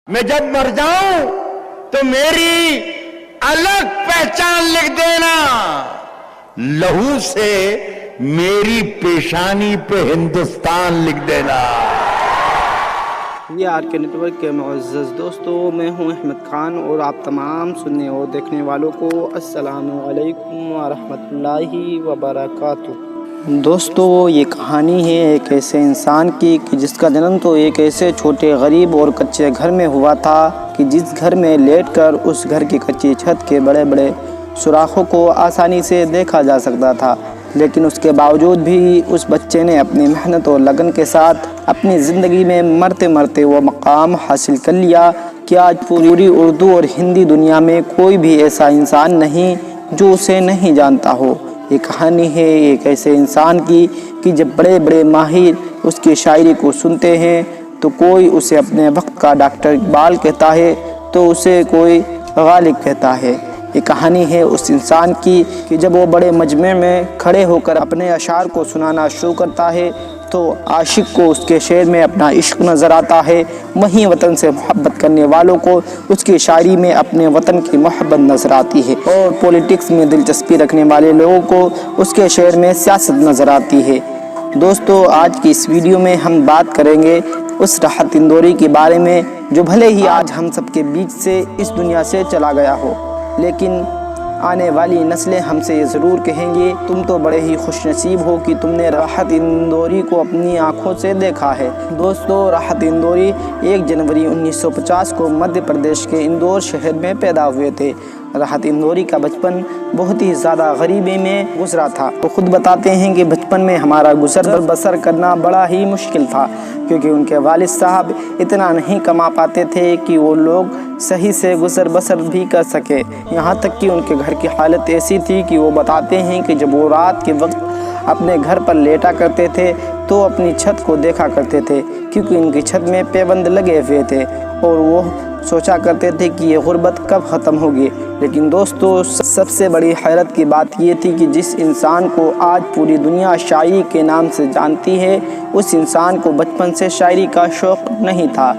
मैं जब मर जाऊं तो मेरी अलग पहचान लिख देना, लहू से मेरी पेशानी पे हिंदुस्तान लिख देना। ये आर.के. नेटवर्क के मुअज़्ज़ज़ दोस्तों, मैं हूं अहमद खान और आप तमाम सुनने और देखने वालों को अस्सलामु अलैकुम व रहमतुल्लाहि व बरकातुहू। दोस्तों, ये कहानी है एक ऐसे इंसान की कि जिसका जन्म तो एक ऐसे छोटे गरीब और कच्चे घर में हुआ था कि जिस घर में लेटकर उस घर की कच्ची छत के बड़े बड़े सुराखों को आसानी से देखा जा सकता था। लेकिन उसके बावजूद भी उस बच्चे ने अपनी मेहनत और लगन के साथ अपनी ज़िंदगी में मरते मरते वो मकाम हासिल कर लिया कि आज पूरी उर्दू और हिंदी दुनिया में कोई भी ऐसा इंसान नहीं जो उसे नहीं जानता हो। ये कहानी है एक ऐसे इंसान की कि जब बड़े बड़े माहिर उसकी शायरी को सुनते हैं तो कोई उसे अपने वक्त का डॉक्टर इकबाल कहता है तो उसे कोई गालिब कहता है। ये कहानी है उस इंसान की कि जब वो बड़े मजमे में खड़े होकर अपने अशार को सुनाना शुरू करता है तो आशिक को उसके शेर में अपना इश्क नज़र आता है, वहीं वतन से मोहब्बत करने वालों को उसकी शायरी में अपने वतन की मोहब्बत नज़र आती है, और पॉलिटिक्स में दिलचस्पी रखने वाले लोगों को उसके शेर में सियासत नज़र आती है। दोस्तों, आज की इस वीडियो में हम बात करेंगे उस राहत इंदौरी के बारे में जो भले ही आज हम सबके बीच से इस दुनिया से चला गया हो, लेकिन आने वाली नस्लें हमसे ये ज़रूर कहेंगे तुम तो बड़े ही खुशनसीब हो कि तुमने राहत इंदौरी को अपनी आँखों से देखा है। दोस्तों, राहत इंदौरी 1 जनवरी 1950 को मध्य प्रदेश के इंदौर शहर में पैदा हुए थे। राहत इंदौरी का बचपन बहुत ही ज़्यादा गरीबी में गुजरा था। तो खुद बताते हैं कि बचपन में हमारा गुजर बसर करना बड़ा ही मुश्किल था, क्योंकि उनके वालिद साहब इतना नहीं कमा पाते थे कि वो लोग सही से गुजर बसर भी कर सके। यहाँ तक कि उनके घर की हालत ऐसी थी कि वो बताते हैं कि जब वो रात के वक्त अपने घर पर लेटा करते थे तो अपनी छत को देखा करते थे, क्योंकि उनकी छत में पैबंद लगे हुए थे और वो सोचा करते थे कि ये गुर्बत कब ख़त्म होगी। लेकिन दोस्तों, सबसे बड़ी हैरत की बात ये थी कि जिस इंसान को आज पूरी दुनिया शायरी के नाम से जानती है, उस इंसान को बचपन से शायरी का शौक़ नहीं था,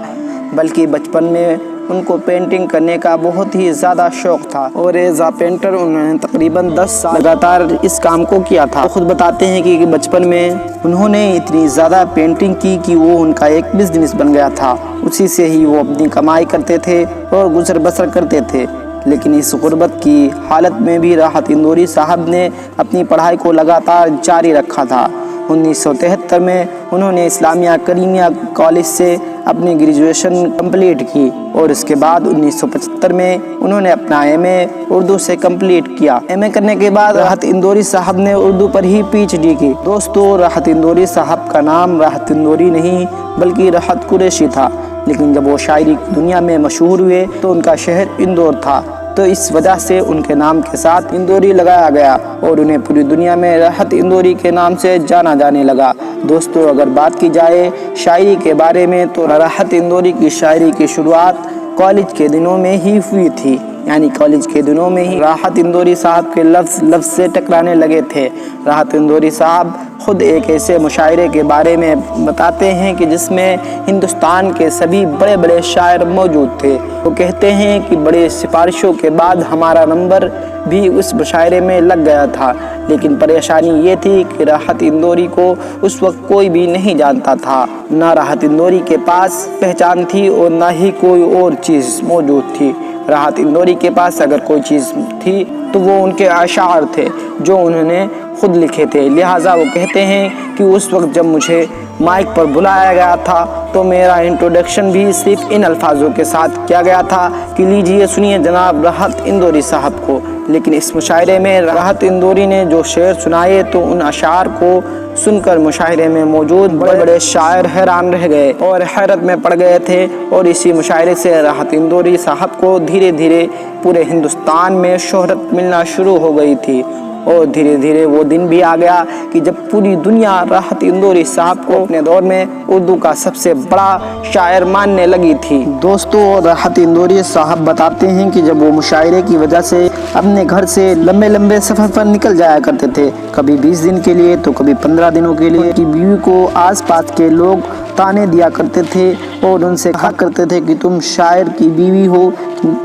बल्कि बचपन में उनको पेंटिंग करने का बहुत ही ज़्यादा शौक़ था, और एज आ पेंटर उन्होंने तकरीबन 10 साल लगातार इस काम को किया था। खुद बताते हैं कि बचपन में उन्होंने इतनी ज़्यादा पेंटिंग की कि वो उनका एक बिज़नेस बन गया था। उसी से ही वो अपनी कमाई करते थे और गुजर बसर करते थे। लेकिन इस गुर्बत की हालत में भी राहत इंदौरी साहब ने अपनी पढ़ाई को लगातार जारी रखा था। 1973 में उन्होंने इस्लामिया करीमिया कॉलेज से अपनी ग्रेजुएशन कंप्लीट की, और इसके बाद 1975 में उन्होंने अपना एमए उर्दू से कंप्लीट किया। एमए करने के बाद राहत इंदौरी साहब ने उर्दू पर ही पीएचडी की। दोस्तों, राहत इंदौरी साहब का नाम राहत इंदौरी नहीं बल्कि राहत कुरैशी था, लेकिन जब वो शायरी दुनिया में मशहूर हुए तो उनका शहर इंदौर था, तो इस वजह से उनके नाम के साथ इंदौरी लगाया गया और उन्हें पूरी दुनिया में राहत इंदौरी के नाम से जाना जाने लगा। दोस्तों, अगर बात की जाए शायरी के बारे में तो राहत इंदौरी की शायरी की शुरुआत कॉलेज के दिनों में ही हुई थी, यानी कॉलेज के दिनों में ही राहत इंदौरी साहब के लफ्ज़ से टकराने लगे थे। राहत इंदौरी साहब खुद एक ऐसे मुशायरे के बारे में बताते हैं कि जिसमें हिंदुस्तान के सभी बड़े बड़े शायर मौजूद थे। वो कहते हैं कि बड़े सिफारिशों के बाद हमारा नंबर भी उस मुशायरे में लग गया था, लेकिन परेशानी ये थी कि राहत इंदौरी को उस वक्त कोई भी नहीं जानता था। ना राहत इंदौरी के पास पहचान थी और ना ही कोई और चीज़ मौजूद थी। राहत इंदौरी के पास अगर कोई चीज़ थी तो वो उनके अशार थे जो उन्होंने खुद लिखे थे। लिहाजा वो कहते हैं कि उस वक्त जब मुझे माइक पर बुलाया गया था तो मेरा इंट्रोडक्शन भी सिर्फ इन अल्फाजों के साथ किया गया था कि लीजिए सुनिए जनाब राहत इंदौरी साहब को। लेकिन इस मुशायरे में राहत इंदौरी ने जो शेर सुनाए तो उन अशार को सुनकर मुशायरे में मौजूद बड़े बड़े शायर हैरान रह गए और हैरत में पड़ गए थे, और इसी मुशायरे से राहत इंदौरी साहब को धीरे धीरे पूरे हिंदुस्तान में शोहरत मिलना शुरू हो गई थी। اور دھیرے دھیرے وہ دن بھی آ گیا کہ جب پوری دنیا راحت اندوری صاحب کو اپنے دور میں اردو کا سب سے بڑا شاعر ماننے لگی تھی۔ دوستو، راحت اندوری صاحب بتاتے ہیں کہ جب وہ مشاعرے کی وجہ سے اپنے گھر سے لمبے لمبے سفر پر نکل جایا کرتے تھے، کبھی 20 دن کے لیے تو کبھی 15 دنوں کے لیے، کہ بیوی کو آس پاس کے لوگ تانے دیا کرتے تھے اور ان سے کہا کرتے تھے کہ تم شاعر کی بیوی ہو،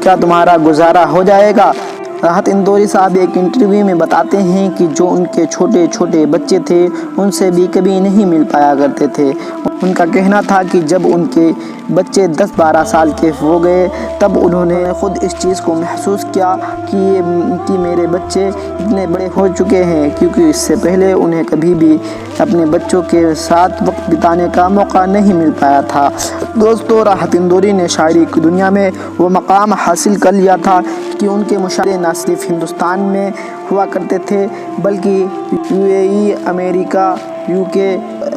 کیا تمہارا گزارا ہو جائے گا؟ راحت اندوری صاحب ایک انٹرویو میں بتاتے ہیں کہ جو ان کے چھوٹے چھوٹے بچے تھے ان سے بھی کبھی نہیں مل پایا کرتے تھے۔ ان کا کہنا تھا کہ جب ان کے بچے 10-12 سال کے ہو گئے تب انہوں نے خود اس چیز کو محسوس کیا کہ میرے بچے اتنے بڑے ہو چکے ہیں، کیونکہ اس سے پہلے انہیں کبھی بھی اپنے بچوں کے ساتھ وقت بتانے کا موقع نہیں مل پایا تھا۔ دوستو، راحت اندوری نے شاعری کی دنیا میں وہ مقام حاصل کر لیا تھا کہ ان کے مشاعرے نہ صرف ہندوستان میں ہوا کرتے تھے بلکہ UAE، امریکہ، UK،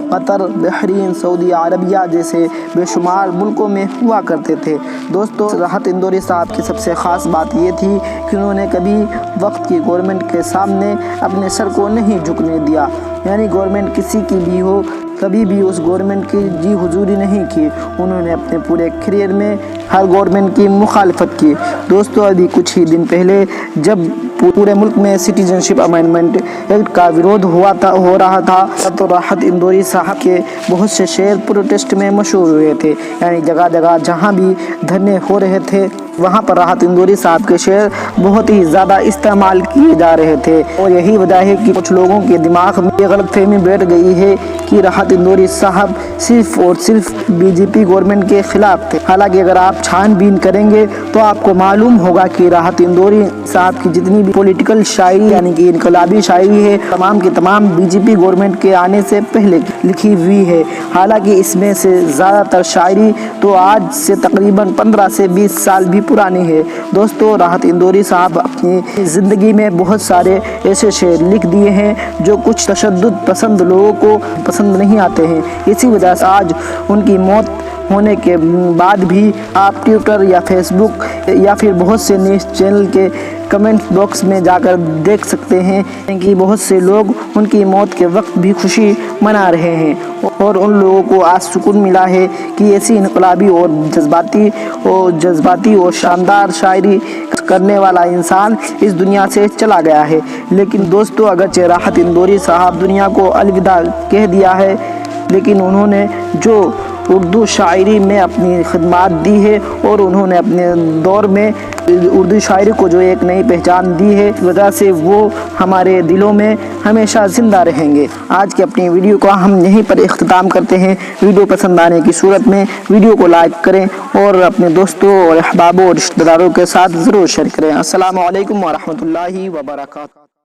قطر، بحرین، سعودی عربیہ جیسے بے شمار ملکوں میں ہوا کرتے تھے۔ دوستو، راحت اندوری صاحب کی سب سے خاص بات یہ تھی کہ انہوں نے کبھی وقت کی گورنمنٹ کے سامنے اپنے سر کو نہیں جھکنے دیا، یعنی گورنمنٹ کسی کی بھی ہو، کبھی بھی اس گورنمنٹ کی جی حضوری نہیں کی۔ انہوں نے اپنے پورے کیریئر میں ہر گورنمنٹ کی مخالفت کی۔ دوستو، ابھی کچھ ہی دن پہلے جب پورے ملک میں سٹیزن شپ امینڈمنٹ ایکٹ کا ویرودھ ہو رہا تھا تو راحت اندوری صاحب کے بہت سے شعر پروٹیسٹ میں مشہور ہوئے تھے، یعنی جگہ جگہ جہاں بھی دھرنے ہو رہے تھے وہاں پر راحت اندوری صاحب کے شعر بہت ہی زیادہ استعمال کیے جا رہے تھے، اور یہی وجہ ہے کہ کچھ لوگوں کے دماغ میں یہ غلط فہمی بیٹھ گئی ہے کہ راحت اندوری صاحب صرف اور صرف BJP گورنمنٹ کے خلاف تھے۔ حالانکہ اگر آپ چھان بین کریں گے تو آپ کو معلوم ہوگا کہ راحت اندوری صاحب کی جتنی بھی پولیٹیکل شاعری یعنی کہ انقلابی شاعری ہے تمام کی تمام BJP گورنمنٹ کے آنے سے پہلے لکھی ہوئی ہے۔ حالانکہ اس میں سے زیادہ تر شاعری تو آج سے تقریباً 15 سے 20 سال بھی پرانی ہے۔ دوستو، راحت اندوری صاحب اپنی زندگی میں بہت سارے ایسے شعر لکھ دیے ہیں جو کچھ تشدد پسند لوگوں کو پسند نہیں آتے ہیں۔ اسی وجہ سے آج ان کی موت ہونے کے بعد بھی آپ ٹویٹر یا فیس بک یا پھر بہت سے نیوز چینل کے کمنٹ باکس میں جا کر دیکھ سکتے ہیں کہ بہت سے لوگ ان کی موت کے وقت بھی خوشی منا رہے ہیں، اور ان لوگوں کو آج سکون ملا ہے کہ ایسی انقلابی اور جذباتی اور شاندار شاعری کرنے والا انسان اس دنیا سے چلا گیا ہے۔ لیکن دوستو، اگرچہ راحت اندوری صاحب دنیا کو الوداع کہہ دیا ہے، لیکن انہوں نے جو اردو شاعری میں اپنی خدمات دی ہے اور انہوں نے اپنے دور میں اردو شاعری کو جو ایک نئی پہچان دی ہے، اس وجہ سے وہ ہمارے دلوں میں ہمیشہ زندہ رہیں گے۔ آج کی اپنی ویڈیو کو ہم یہیں پر اختتام کرتے ہیں۔ ویڈیو پسند آنے کی صورت میں ویڈیو کو لائک کریں اور اپنے دوستوں اور احبابوں اور رشتہ داروں کے ساتھ ضرور شیئر کریں۔ السلام علیکم ورحمۃ اللہ وبرکاتہ۔